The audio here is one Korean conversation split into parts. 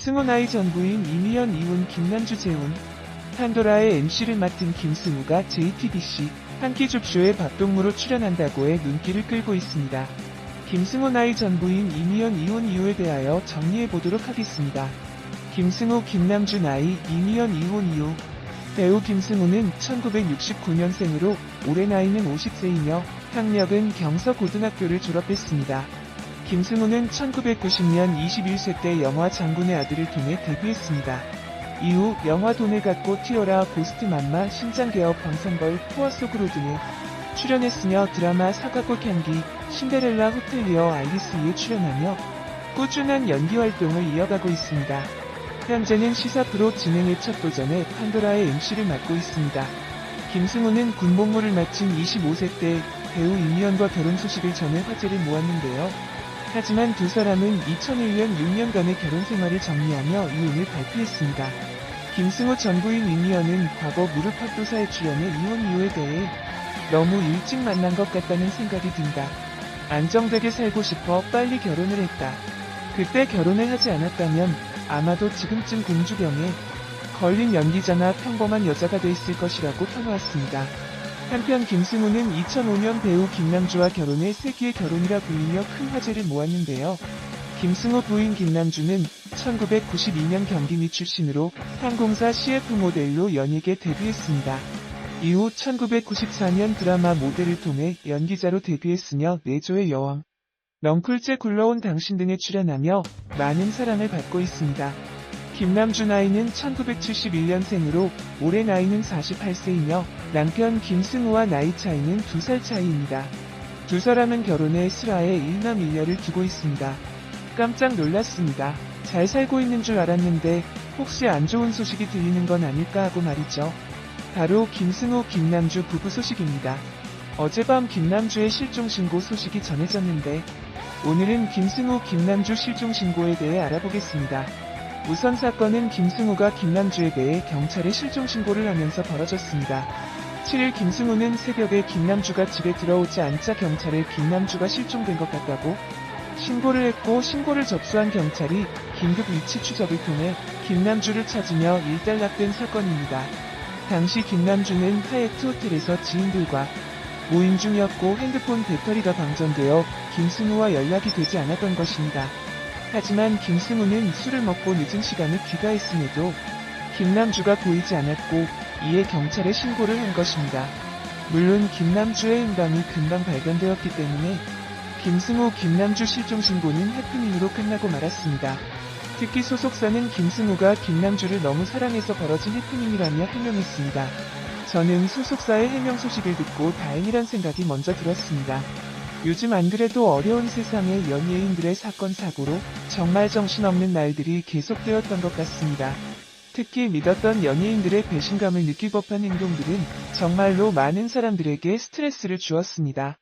김승호 나이 전 부인 이미연 이혼 김남주 재혼. 판도라의 MC를 맡은 김승호가 JTBC 한 끼 줍쇼에 밥동무로 출연한다고 해 눈길을 끌고 있습니다. 김승호 나이 전 부인 이미연 이혼 이유에 대하여 정리해보도록 하겠습니다. 김승호 김남주 나이 이미연 이혼 이유. 배우 김승호는 1969년생으로 올해 나이는 50세이며 학력은 경서고등학교를 졸업했습니다. 김승호는 1990년 21세 때 영화 장군의 아들을 통해 데뷔했습니다. 이후 영화 돈을 갖고 튀어라, 고스트맘마, 신장개업, 방선벌, 포화 속으로 등에 출연했으며 드라마 사과꽃 향기, 신데렐라 호텔리어 아이리스에 출연하며 꾸준한 연기 활동을 이어가고 있습니다. 현재는 시사 프로 진행의 첫 도전에 판도라의 MC를 맡고 있습니다. 김승호는 군복무를 마친 25세 때 배우 이미연과 결혼 소식을 전해 화제를 모았는데요. 하지만 두 사람은 2001년 6년간의 결혼 생활을 정리하며 이혼을 발표했습니다. 김승호 전 부인 이미연은 과거 무릎팍도사에 출연해 이혼 이유에 대해 너무 일찍 만난 것 같다는 생각이 든다. 안정되게 살고 싶어 빨리 결혼을 했다. 그때 결혼을 하지 않았다면 아마도 지금쯤 공주병에 걸린 연기자나 평범한 여자가 돼 있을 것이라고 평화했습니다. 한편 김승호는 2005년 배우 김남주와 결혼해 세기의 결혼이라 불리며 큰 화제를 모았는데요. 김승호 부인 김남주는 1992년 경기미 출신으로 항공사 CF 모델로 연예계 데뷔했습니다. 이후 1994년 드라마 모델을 통해 연기자로 데뷔했으며 내조의 여왕, 넝쿨째 굴러온 당신 등에 출연하며 많은 사랑을 받고 있습니다. 김남주 나이는 1971년생으로 올해 나이는 48세이며 남편 김승호와 나이 차이는 2살 차이입니다. 두 사람은 결혼해 슬하에 1남 1녀를 두고 있습니다. 깜짝 놀랐습니다. 잘 살고 있는 줄 알았는데 혹시 안 좋은 소식이 들리는 건 아닐까 하고 말이죠. 바로 김승호 김남주 부부 소식입니다. 어젯밤 김남주의 실종신고 소식이 전해졌는데 오늘은 김승호 김남주 실종신고에 대해 알아보겠습니다. 우선 사건은 김승호가 김남주에 대해 경찰에 실종신고를 하면서 벌어졌습니다. 7일 김승호는 새벽에 김남주가 집에 들어오지 않자 경찰에 김남주가 실종된 것 같다고 신고를 했고, 신고를 접수한 경찰이 긴급 위치 추적을 통해 김남주를 찾으며 일단락된 사건입니다. 당시 김남주는 하얏트 호텔에서 지인들과 모임 중이었고 핸드폰 배터리가 방전되어 김승호와 연락이 되지 않았던 것입니다. 하지만 김승호는 술을 먹고 늦은 시간에 귀가했음에도 김남주가 보이지 않았고 이에 경찰에 신고를 한 것입니다. 물론 김남주의 행방이 금방 발견되었기 때문에 김승호 김남주 실종신고는 해프닝으로 끝나고 말았습니다. 특히 소속사는 김승호가 김남주를 너무 사랑해서 벌어진 해프닝이라며 해명했습니다. 저는 소속사의 해명 소식을 듣고 다행이란 생각이 먼저 들었습니다. 요즘 안 그래도 어려운 세상의 연예인들의 사건 사고로 정말 정신없는 날들이 계속되었던 것 같습니다. 특히 믿었던 연예인들의 배신감을 느낄 법한 행동들은 정말로 많은 사람들에게 스트레스를 주었습니다.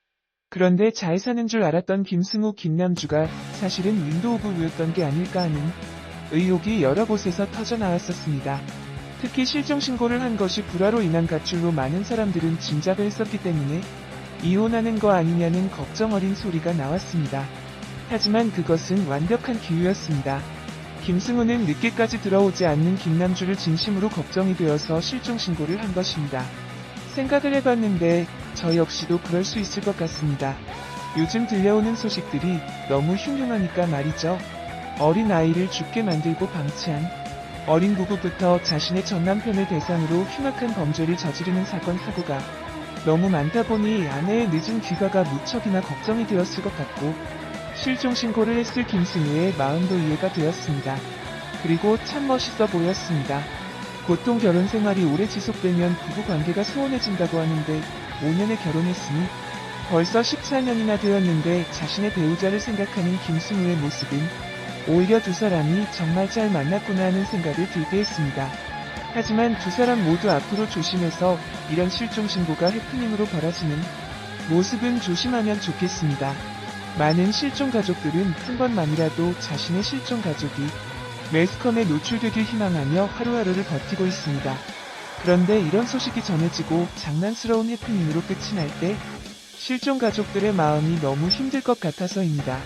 그런데 잘 사는 줄 알았던 김승호 김남주가 사실은 윈도우 오브 였던 게 아닐까 하는 의혹이 여러 곳에서 터져나왔었습니다. 특히 실종신고를 한 것이 불화로 인한 가출로 많은 사람들은 짐작을 했었기 때문에 이혼하는 거 아니냐는 걱정 어린 소리가 나왔습니다. 하지만 그것은 완벽한 기우였습니다. 김승호는 늦게까지 들어오지 않는 김남주를 진심으로 걱정이 되어서 실종신고를 한 것입니다. 생각을 해봤는데 저 역시도 그럴 수 있을 것 같습니다. 요즘 들려오는 소식들이 너무 흉흉하니까 말이죠. 어린 아이를 죽게 만들고 방치한 어린 부부부터 자신의 전 남편을 대상으로 흉악한 범죄를 저지르는 사건 사고가 너무 많다 보니 아내의 늦은 귀가가 무척이나 걱정이 되었을 것 같고 실종신고를 했을 김승호의 마음도 이해가 되었습니다. 그리고 참 멋있어 보였습니다. 보통 결혼 생활이 오래 지속되면 부부관계가 소원해진다고 하는데 5년에 결혼했으니 벌써 14년이나 되었는데 자신의 배우자를 생각하는 김승호의 모습은 오히려 두 사람이 정말 잘 만났구나 하는 생각을 들게 했습니다. 하지만 두 사람 모두 앞으로 조심해서 이런 실종신고가 해프닝으로 벌어지는 모습은 조심하면 좋겠습니다. 많은 실종 가족들은 한 번만이라도 자신의 실종 가족이 매스컴에 노출되길 희망하며 하루하루를 버티고 있습니다. 그런데 이런 소식이 전해지고 장난스러운 해프닝으로 끝이 날 때 실종 가족들의 마음이 너무 힘들 것 같아서입니다.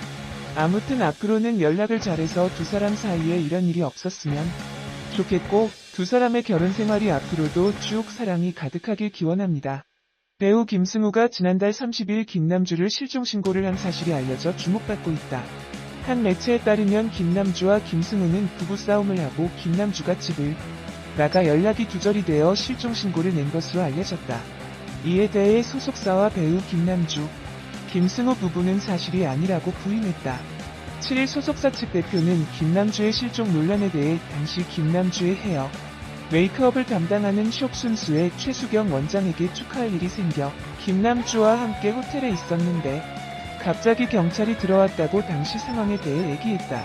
아무튼 앞으로는 연락을 잘해서 두 사람 사이에 이런 일이 없었으면 좋겠고, 두 사람의 결혼 생활이 앞으로도 쭉 사랑이 가득하길 기원합니다. 배우 김승우가 지난달 30일 김남주를 실종신고를 한 사실이 알려져 주목받고 있다. 한 매체에 따르면 김남주와 김승우는 부부싸움을 하고 김남주가 집을 나가 연락이 두절이 되어 실종신고를 낸 것으로 알려졌다. 이에 대해 소속사와 배우 김남주, 김승우 부부는 사실이 아니라고 부인했다. 7일 소속사 측 대표는 김남주의 실종 논란에 대해 당시 김남주의 헤어, 메이크업을 담당하는 숍순수의 최수경 원장에게 축하할 일이 생겨 김남주와 함께 호텔에 있었는데 갑자기 경찰이 들어왔다고 당시 상황에 대해 얘기했다.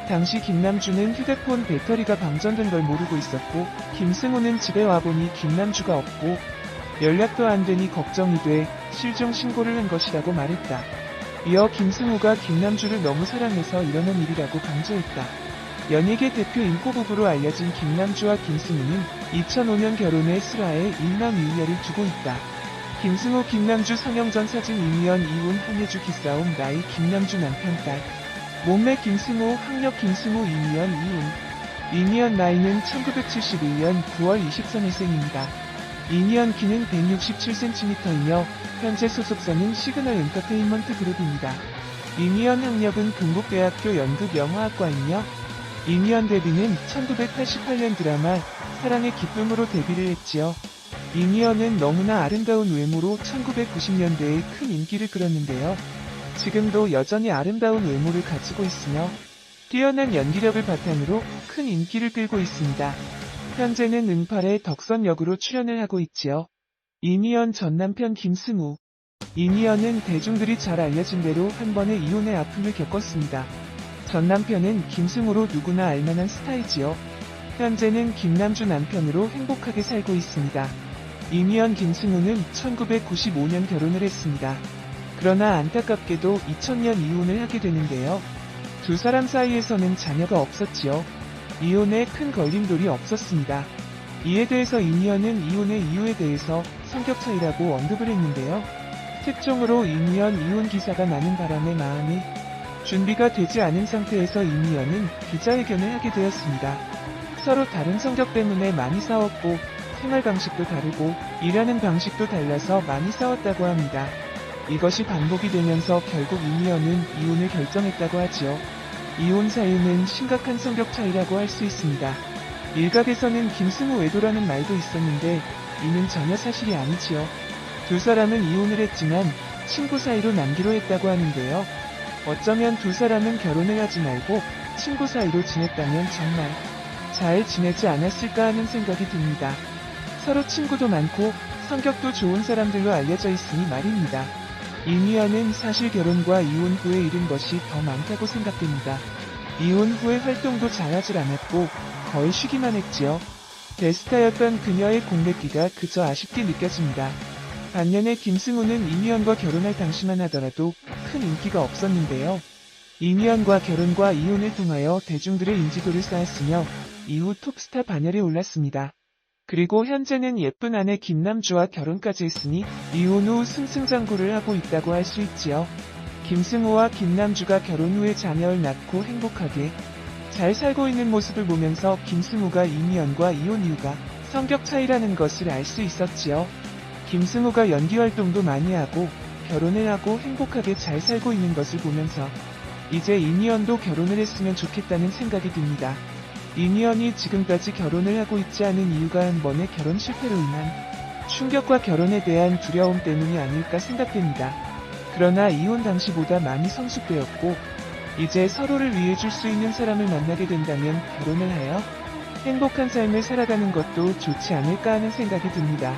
당시 김남주는 휴대폰 배터리가 방전된 걸 모르고 있었고 김승우는 집에 와보니 김남주가 없고 연락도 안 되니 걱정이 돼 실종 신고를 한 것이라고 말했다. 이어 김승우가 김남주를 너무 사랑해서 일어난 일이라고 강조했다. 연예계 대표 인꼬부부로 알려진 김남주와 김승우는 2005년 결혼해 슬하에 일남일녀를 두고 있다. 김승우 김남주 성형전 사진 이미연 이혼 한예주 기싸움 나이 김남주 남편 딸 몸매 김승우 학력 김승우 이미연 이혼 이미연 나이는 1971년 9월 23일생입니다. 이미연 키는 167cm이며 현재 소속사는 시그널 엔터테인먼트 그룹입니다. 이미연 학력은 동국대학교 연극영화학과이며 이미연 데뷔는 1988년 드라마 사랑의 기쁨으로 데뷔를 했지요. 이미연은 너무나 아름다운 외모로 1990년대에 큰 인기를 끌었는데요. 지금도 여전히 아름다운 외모를 가지고 있으며 뛰어난 연기력을 바탕으로 큰 인기를 끌고 있습니다. 현재는 응팔의 덕선 역으로 출연을 하고 있지요. 이미연 전 남편 김승우. 이미연은 대중들이 잘 알려진 대로 한 번의 이혼의 아픔을 겪었습니다. 전 남편은 김승우로 누구나 알만한 스타이지요. 현재는 김남주 남편으로 행복하게 살고 있습니다. 이미연 김승우는 1995년 결혼을 했습니다. 그러나 안타깝게도 2000년 이혼을 하게 되는데요. 두 사람 사이에서는 자녀가 없었지요. 이혼에 큰 걸림돌이 없었습니다. 이에 대해서 이미연은 이혼의 이유에 대해서 성격 차이라고 언급을 했는데요. 특종으로 이미연 이혼 기사가 나는 바람에 마음이 준비가 되지 않은 상태에서 이미연은 기자회견을 하게 되었습니다. 서로 다른 성격 때문에 많이 싸웠고 생활 방식도 다르고 일하는 방식도 달라서 많이 싸웠다고 합니다. 이것이 반복이 되면서 결국 이미연은 이혼을 결정했다고 하지요. 이혼 사유는 심각한 성격 차이라고 할 수 있습니다. 일각에서는 김승우 외도라는 말도 있었는데 이는 전혀 사실이 아니지요. 두 사람은 이혼을 했지만 친구 사이로 남기로 했다고 하는데요. 어쩌면 두 사람은 결혼을 하지 말고 친구 사이로 지냈다면 정말 잘 지내지 않았을까 하는 생각이 듭니다. 서로 친구도 많고 성격도 좋은 사람들로 알려져 있으니 말입니다. 이미연은 사실 결혼과 이혼 후에 잃은 것이 더 많다고 생각됩니다. 이혼 후에 활동도 잘하질 않았고 거의 쉬기만 했지요. 대스타였던 그녀의 공백기가 그저 아쉽게 느껴집니다. 반면에 김승우는 이미연과 결혼할 당시만 하더라도 큰 인기가 없었는데요. 이미연과 결혼과 이혼을 통하여 대중들의 인지도를 쌓았으며 이후 톱스타 반열에 올랐습니다. 그리고 현재는 예쁜 아내 김남주와 결혼까지 했으니 이혼 후 승승장구를 하고 있다고 할 수 있지요. 김승우와 김남주가 결혼 후에 자녀를 낳고 행복하게 잘 살고 있는 모습을 보면서 김승우가 이미연과 이혼 이유가 성격 차이라는 것을 알 수 있었지요. 김승우가 연기 활동도 많이 하고 결혼을 하고 행복하게 잘 살고 있는 것을 보면서 이제 이미연도 결혼을 했으면 좋겠다는 생각이 듭니다. 이미연이 지금까지 결혼을 하고 있지 않은 이유가 한 번의 결혼 실패로 인한 충격과 결혼에 대한 두려움 때문이 아닐까 생각됩니다. 그러나 이혼 당시보다 많이 성숙되었고 이제 서로를 위해줄 수 있는 사람을 만나게 된다면 결혼을 하여 행복한 삶을 살아가는 것도 좋지 않을까 하는 생각이 듭니다.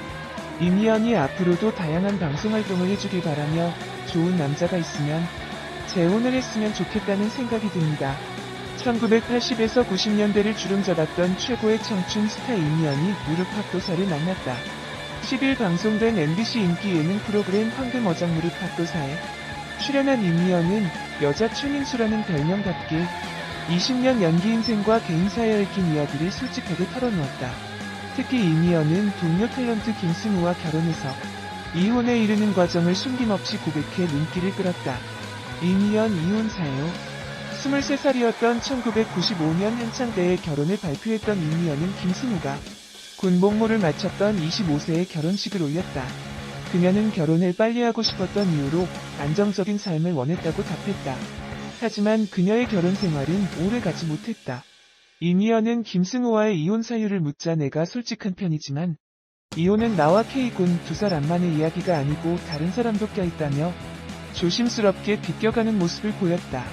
이미연이 앞으로도 다양한 방송 활동을 해주길 바라며 좋은 남자가 있으면 재혼을 했으면 좋겠다는 생각이 듭니다. 1980에서 90년대를 주름잡았던 최고의 청춘 스타 이미연이 무릎 학도사를 만났다. 10일 방송된 MBC 인기 예능 프로그램 황금 어장 무릎 학도사에 출연한 이미연은 여자 최민수라는 별명답게 20년 연기 인생과 개인사에 얽힌 이야기를 솔직하게 털어놓았다. 특히 이미연은 동료 탤런트 김승우와 결혼해서 이혼에 이르는 과정을 숨김없이 고백해 눈길을 끌었다. 이미연 이혼 사유 23살이었던 1995년 한창대에 결혼을 발표했던 이미연은 김승우가 군복무를 마쳤던 25세에 결혼식을 올렸다. 그녀는 결혼을 빨리 하고 싶었던 이유로 안정적인 삶을 원했다고 답했다. 하지만 그녀의 결혼 생활은 오래 가지 못했다. 이미연은 김승우와의 이혼 사유를 묻자 내가 솔직한 편이지만 이혼은 나와 K군 두 사람만의 이야기가 아니고 다른 사람도 껴있다며 조심스럽게 비껴가는 모습을 보였다.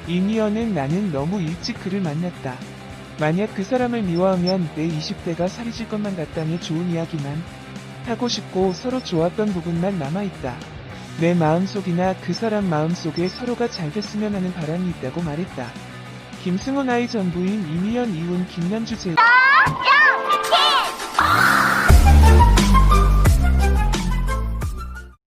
이미연은 나는 너무 일찍 그를 만났다. 만약 그 사람을 미워하면 내 20대가 살이 찔 것만 같다며 좋은 이야기만 하고 싶고 서로 좋았던 부분만 남아있다. 내 마음속이나 그 사람 마음속에 서로가 잘 됐으면 하는 바람이 있다고 말했다. 김승우 나의 전부인 이미연 이혼 김남주 재